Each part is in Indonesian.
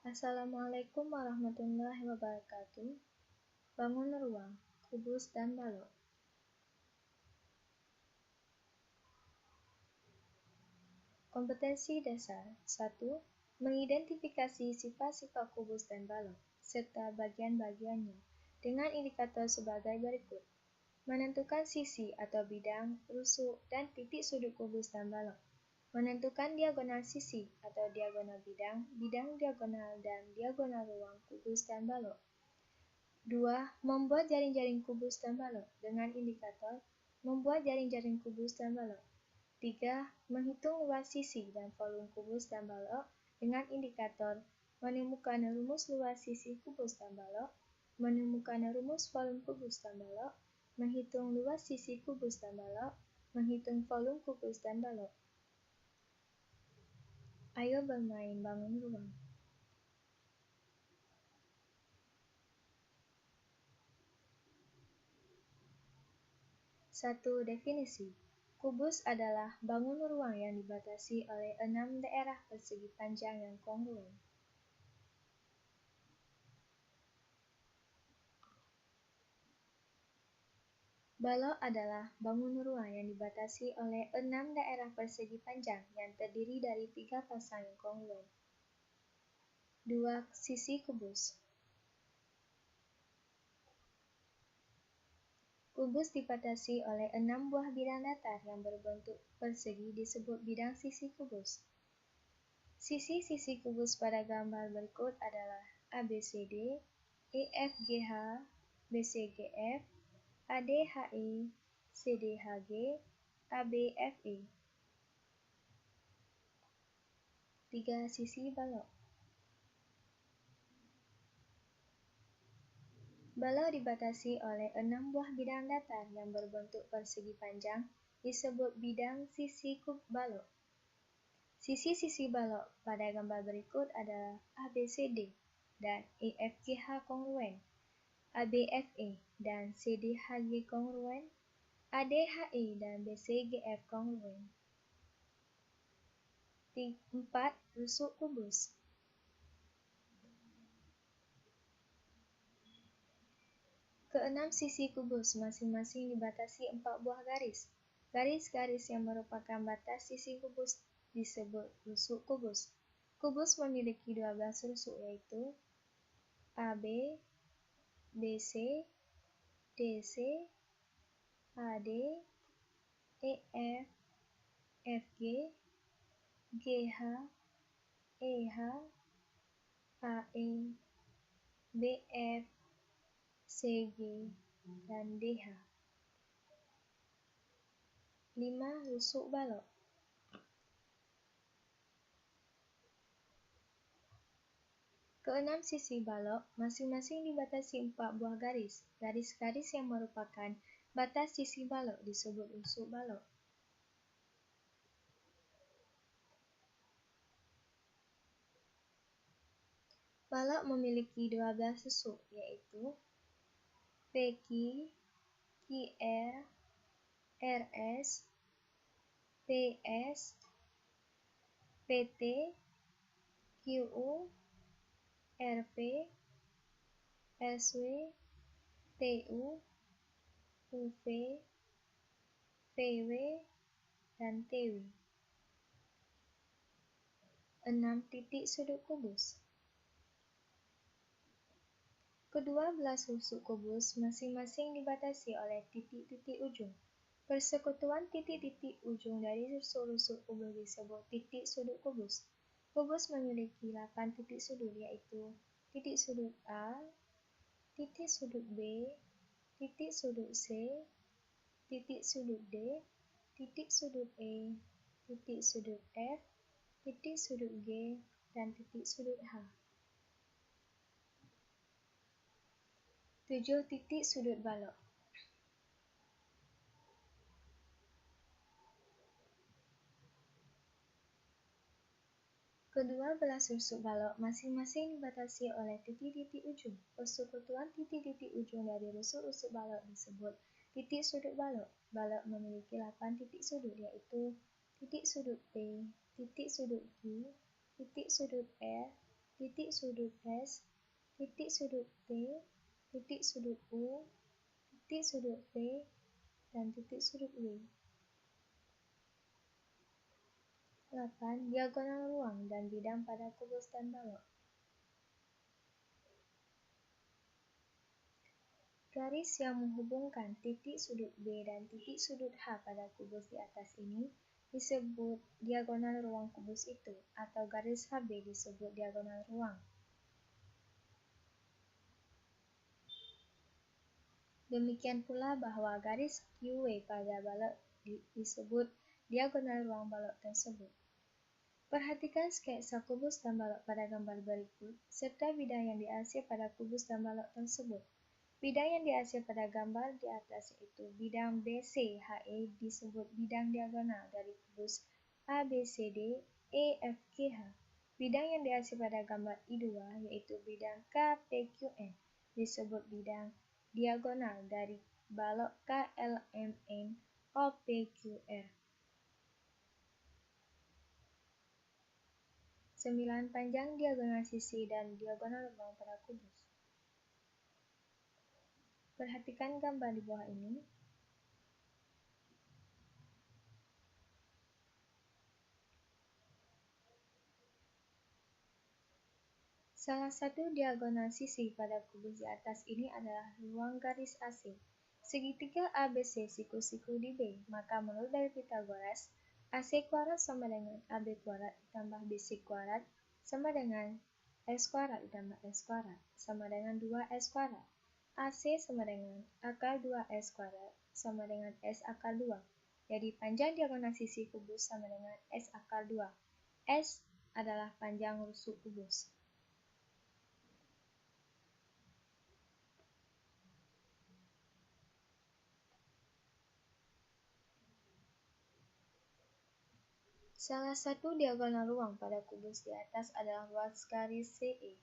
Assalamualaikum warahmatullahi wabarakatuh. Bangun ruang, kubus dan balok. Kompetensi dasar 1. Mengidentifikasi sifat-sifat kubus dan balok, serta bagian-bagiannya, dengan indikator sebagai berikut. Menentukan sisi atau bidang, rusuk, dan titik sudut kubus dan balok. Menentukan diagonal sisi atau diagonal bidang, bidang diagonal, dan diagonal ruang kubus dan balok. 2. Membuat jaring-jaring kubus dan balok dengan indikator membuat jaring-jaring kubus dan balok. 3. Menghitung luas sisi dan volume kubus dan balok dengan indikator menemukan rumus luas sisi kubus dan balok, menemukan rumus volume kubus dan balok, menghitung luas sisi kubus dan balok, menghitung volume kubus dan balok. Ayo bermain bangun ruang. 1. Definisi. Kubus adalah bangun ruang yang dibatasi oleh 6 daerah persegi panjang yang kongruen. Balok adalah bangun ruang yang dibatasi oleh 6 daerah persegi panjang yang terdiri dari 3 pasang yang kongruen. 2. Sisi kubus. Kubus dibatasi oleh 6 buah bidang datar yang berbentuk persegi disebut bidang sisi kubus. Sisi-sisi kubus pada gambar berikut adalah ABCD, EFGH, BCGF, ADHE, CDHG, ABFE. 3. Sisi balok. Balok dibatasi oleh 6 buah bidang datar yang berbentuk persegi panjang disebut bidang sisi balok. Sisi-sisi balok pada gambar berikut adalah ABCD dan EFGH kongruen, ABFE dan CDHG kongruen, ADHE dan BCGF kongruen. 4. Rusuk kubus. Keenam sisi kubus masing-masing dibatasi 4 buah garis. Garis-garis yang merupakan batas sisi kubus disebut rusuk kubus. Kubus memiliki 12 rusuk yaitu AB, BC, DC, AD, EF, FG, GH, EH, AE, BF, CG, dan DH. 5. Rusuk balok. Keenam sisi balok masing-masing dibatasi 4 buah garis. Garis-garis yang merupakan batas sisi balok disebut rusuk balok. Balok memiliki 12 rusuk yaitu PQ, QR, RS, PS, PT, QU, RP, SW, TU, UV, VW, dan TW. 6. Titik sudut kubus. Kedua belah rusuk kubus masing-masing dibatasi oleh titik-titik ujung. Persekutuan titik-titik ujung dari rusuk-rusuk kubus disebut titik sudut kubus. Kubus memiliki 8 titik sudut yaitu titik sudut A, titik sudut B, titik sudut C, titik sudut D, titik sudut E, titik sudut F, titik sudut G, dan titik sudut H. 7. Titik sudut balok. Kedua belah rusuk balok masing-masing dibatasi oleh titik-titik ujung. Persekutuan titik-titik ujung dari rusuk-rusuk balok disebut titik sudut balok. Balok memiliki 8 titik sudut yaitu titik sudut P, titik sudut Q, titik sudut R, titik sudut S, titik sudut T, titik sudut U, titik sudut V, dan titik sudut W. 8. Diagonal ruang dan bidang pada kubus dan balok. Garis yang menghubungkan titik sudut B dan titik sudut H pada kubus di atas ini disebut diagonal ruang kubus itu, atau garis HB disebut diagonal ruang. Demikian pula bahwa garis QW pada balok disebut diagonal ruang balok tersebut. Perhatikan sketsa kubus dan balok pada gambar berikut, serta bidang yang diarsir pada kubus dan balok tersebut. Bidang yang diarsir pada gambar di atas yaitu bidang BCHE disebut bidang diagonal dari kubus ABCD EFGH. Bidang yang diarsir pada gambar I2 yaitu bidang KPQN disebut bidang diagonal dari balok KLMN OPQR. 9. Panjang diagonal sisi dan diagonal ruang pada kubus. Perhatikan gambar di bawah ini. Salah satu diagonal sisi pada kubus di atas ini adalah ruang garis AC. Segitiga ABC siku-siku di B, maka menurut dari Pythagoras, AC kuadrat sama dengan AB kuadrat ditambah BC kuadrat sama dengan S kuadrat ditambah S kuadrat sama dengan 2S kuadrat. AC sama dengan akar 2S kuadrat sama dengan S akar 2. Jadi panjang diagonal sisi kubus sama dengan S akar 2. S adalah panjang rusuk kubus. Salah satu diagonal ruang pada kubus di atas adalah ruas garis CE.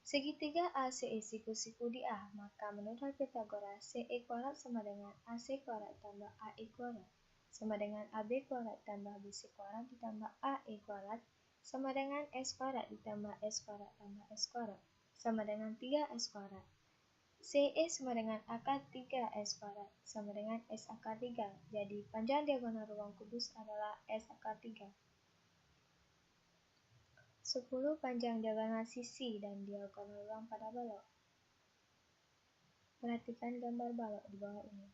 Segitiga ACE siku-siku di A, maka menurut Pythagoras, CE kuadrat sama dengan AC kuadrat tambah AE kuadrat sama dengan AB kuadrat tambah BC kuadrat ditambah AE kuadrat sama dengan S kuadrat ditambah S kuadrat tambah S kuadrat sama dengan 3S kuadrat. CE sama dengan akar 3S kuadrat sama dengan S akar 3. Jadi panjang diagonal ruang kubus adalah S akar 3. 10. Panjang diagonal sisi dan diagonal ruang pada balok. Perhatikan gambar balok di bawah ini.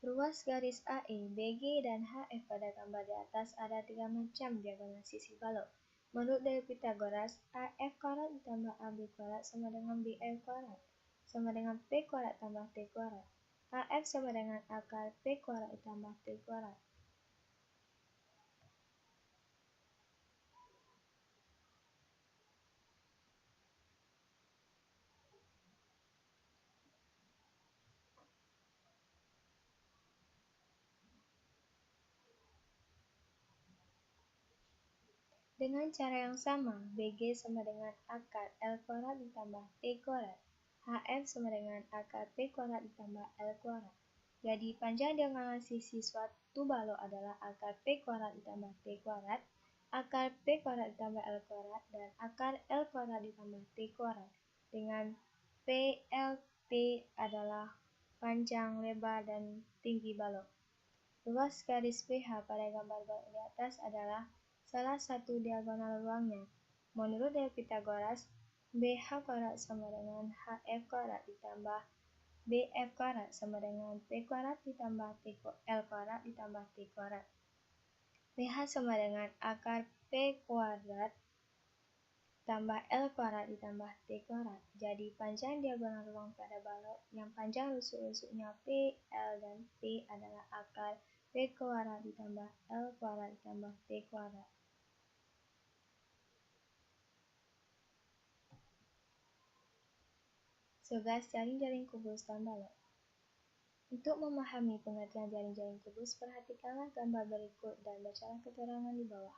Ruas garis AE, BG, dan HF pada gambar di atas ada 3 macam diagonal sisi balok. Menurut dari Pythagoras, AF kuadrat ditambah AB kuadrat sama dengan BF kuadrat sama dengan P kuadrat tambah T kuadrat. AF sama dengan akar P kuadrat ditambah T kuadrat. Dengan cara yang sama, BG sama dengan akar L kuadrat ditambah T kuadrat. HF sama dengan akar P kuadrat ditambah L kuadrat. Jadi panjang diagonal sisi suatu balok adalah akar P kuadrat ditambah T kuadrat, akar P kuadrat ditambah L kuadrat, dan akar L kuadrat ditambah T kuadrat. Dengan PLT adalah panjang, lebar, dan tinggi balok. Ruas garis PH pada gambar balok di atas adalah salah satu diagonal ruangnya. Menurut dari Pythagoras, BH kuadrat sama dengan HF kuadrat ditambah BF kuadrat sama dengan P kuadrat ditambah L kuadrat ditambah T kuadrat. BH sama dengan akar P kuadrat tambah L kuadrat ditambah T kuadrat. Jadi panjang diagonal ruang pada balok yang panjang rusuk-rusuknya P, L, dan P adalah akar P kuadrat ditambah L kuadrat ditambah T kuadrat. Tugas jaring-jaring kubus dan balok. Untuk memahami pengertian jaring-jaring kubus, perhatikanlah gambar berikut dan bacalah keterangan di bawah.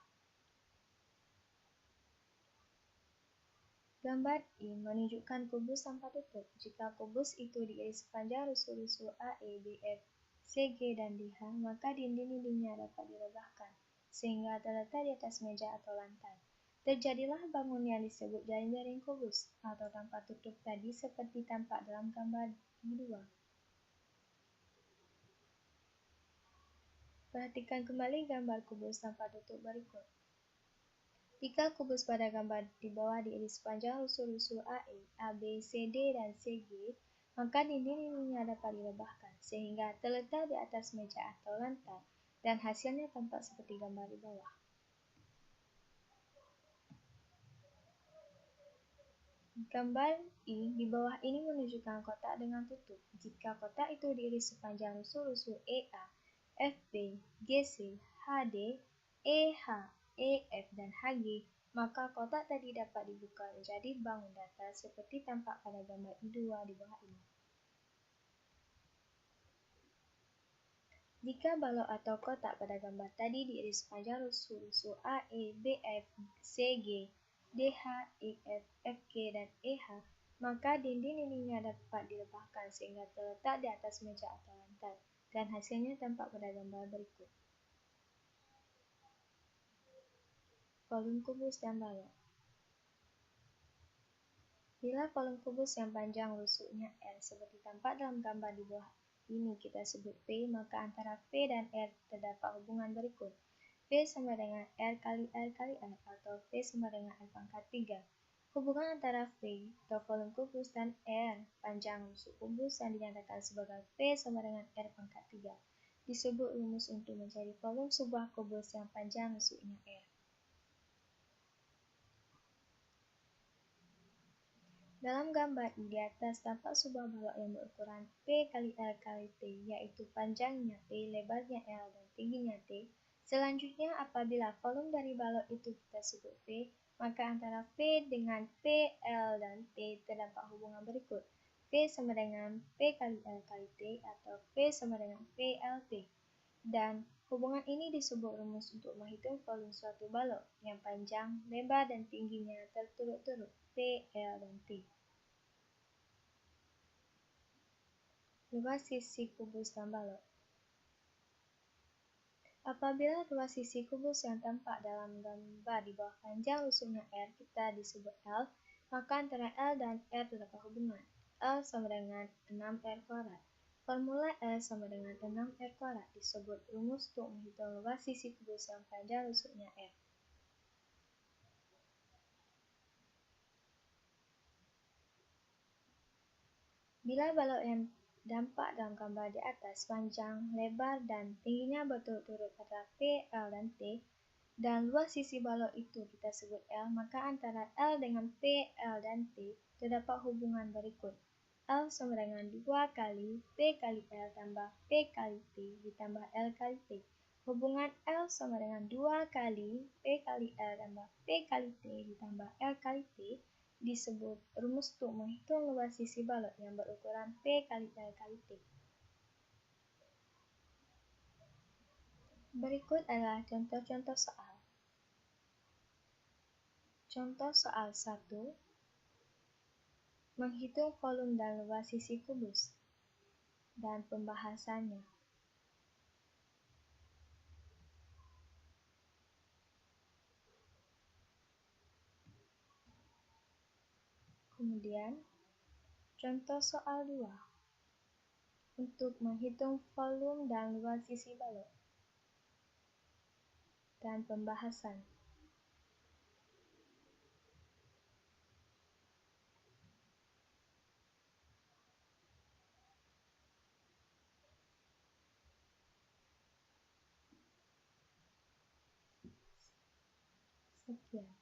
Gambar I menunjukkan kubus tanpa tutup. Jika kubus itu diiris sepanjang rusuk-rusuk AE, BF, CG, dan DH, maka dinding-dindingnya dapat direbahkan, sehingga terletak di atas meja atau lantai. Terjadilah bangun yang disebut jaring-jaring kubus, atau tanpa tutup tadi seperti tampak dalam gambar di 2. Perhatikan kembali gambar kubus tanpa tutup berikut. Jika kubus pada gambar di bawah diiris sepanjang rusuk-rusuk AE, AB, CD, dan CG, maka dinding-dindingnya dapat direbahkan, sehingga terletak di atas meja atau lantai, dan hasilnya tampak seperti gambar di bawah. Gambar I di bawah ini menunjukkan kotak dengan tutup. Jika kotak itu diiris sepanjang rusuk-rusuk EA, FB, GC, HD, EH, EF, dan HG, maka kotak tadi dapat dibuka menjadi bangun datar seperti tampak pada gambar I2 di bawah ini. Jika balok atau kotak pada gambar tadi diiris sepanjang rusuk-rusuk AE, BF, CG, DH, EF, FG, dan EH, maka dinding-dindingnya dapat direbahkan sehingga terletak di atas meja atau lantai, dan hasilnya tampak pada gambar berikut. Volume kubus dan balok. Bila volume kubus yang panjang rusuknya R seperti tampak dalam gambar di bawah ini kita sebut P, maka antara P dan R terdapat hubungan berikut. P sama dengan R kali R kali R, atau P sama dengan R pangkat 3. Hubungan antara V atau volume kubus dan R panjang rusuk kubus yang dinyatakan sebagai P sama dengan R pangkat 3 disebut rumus untuk mencari volume sebuah kubus yang panjang rusuknya R. Dalam gambar I di atas tampak sebuah balok yang berukuran P kali L kali T, yaitu panjangnya P, lebarnya L, dan tingginya T. Selanjutnya, apabila volume dari balok itu kita sebut V, maka antara V dengan P, L, dan T terdapat hubungan berikut. V sama dengan P kali L kali T, atau V sama dengan PLT. Dan hubungan ini disebut rumus untuk menghitung volume suatu balok yang panjang, lebar, dan tingginya terturut-turut P, L, dan T. Luas sisi kubus dan balok. Apabila luas sisi kubus yang tampak dalam gambar di bawah panjang rusuknya R kita disebut L, maka antara L dan R terdapat hubungan. L sama dengan 6R kuadrat. Formula L sama dengan 6R kuadrat disebut rumus untuk menghitung luas sisi kubus yang panjang rusuknya R. Bila balok yang dampak dalam gambar di atas panjang, lebar, dan tingginya berturut-turut pada P, L, dan T, dan luas sisi balok itu kita sebut L, maka antara L dengan P, L, dan T terdapat hubungan berikut. L sama dengan 2 kali P kali L tambah P kali T ditambah L kali T. Hubungan L sama dengan 2 kali P kali L tambah P kali T ditambah L kali T disebut rumus untuk menghitung luas sisi balok yang berukuran P kali L kali T. Berikut adalah contoh-contoh soal. Contoh soal 1. Menghitung volume dan luas sisi kubus. Dan pembahasannya. Kemudian, contoh soal 2. Untuk menghitung volume dan luas sisi balok. Dan pembahasan. Sekian.